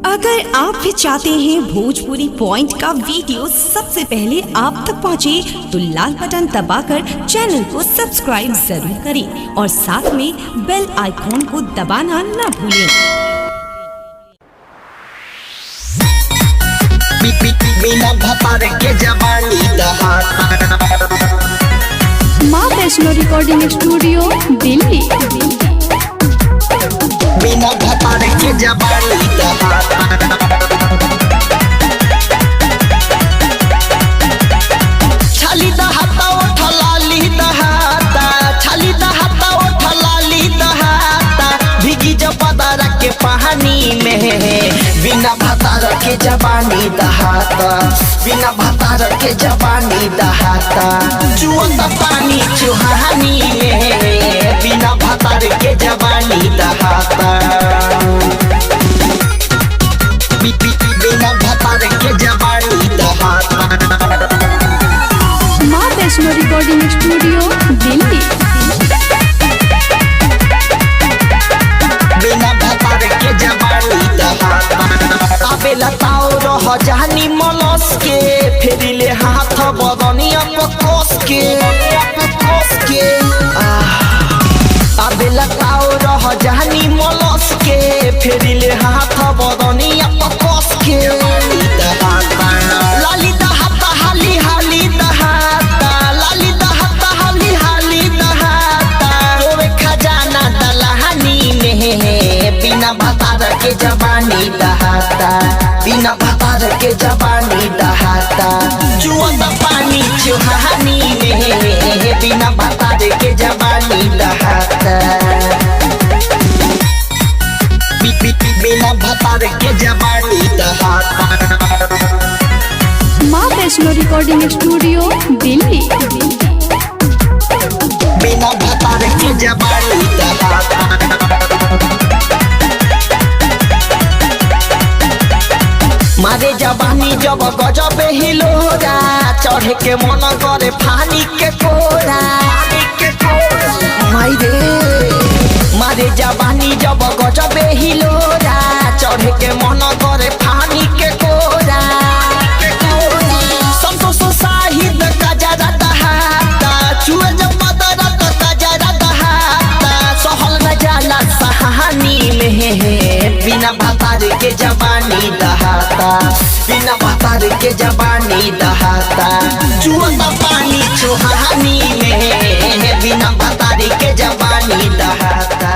अगर आप भी चाहते हैं भोजपुरी पॉइंट का वीडियो सबसे पहले आप तक पहुंचे, तो लाल बटन दबाकर चैनल को सब्सक्राइब जरूर करें और साथ में बेल आइकॉन को दबाना न भूलें। बिना भतार के जवानी माँ वैष्णो रिकॉर्डिंग स्टूडियो दिल्ली। बिना भतार के जवानी छाली दहाता उठलाली दहाता, छाली दहाता उठलाली दहाता, भीगी जब पदारा के पानी में। बिना भतार के जवानी दहाता, बिना भतार के जवानी दहाता, जुआता पानी चुहानी में। बिना भतार के जवानी दहाता, बिना भतार के जवानी दहाता। माँ वैष्णो रिकॉर्डिंग स्टूडियो दिल्ली। बिना भतार के जवानी दहाता, अबे लताओ रह जहानी मलस के, फेरिले हाथ बदनिया पकोस के। अबे लताओ रह जहानी मलस के, फेरिले हाथ बदनिया पकोस के। लाली दहाता हाली हाली दहाता, लाली दहाता हाली हाली दहाता, रोवे खजाना दलहनी में। बिना भतार के जवानी दहाता, बिना भतार के जवानी दहाता, जुआता पानी चुहानी में। बिना भतार के जवानी दहाता, बिना भतार के जवानी दहाता। माँ वैष्णो रिकॉर्डिंग स्टूडियो दिल्ली। बिना भतार के जवानी दहाता, मारे जवानी जब गजब हिलोरा, चढ़ के मन करे फानी के कोरा। मारे जवानी जब गजब हिलोरा, चढ़ के मन करे फानी के कोरा। संतोष साहिद कजरा दहाता, चुए जब मदरा तो कजरा दहाता, सहल न जाला सहानी में। बिना भतार के जवानी दहाता, बिना भतार के जवानी दहाता, जुआता पानी चुहानी में। बिना भतार के जवानी दहाता।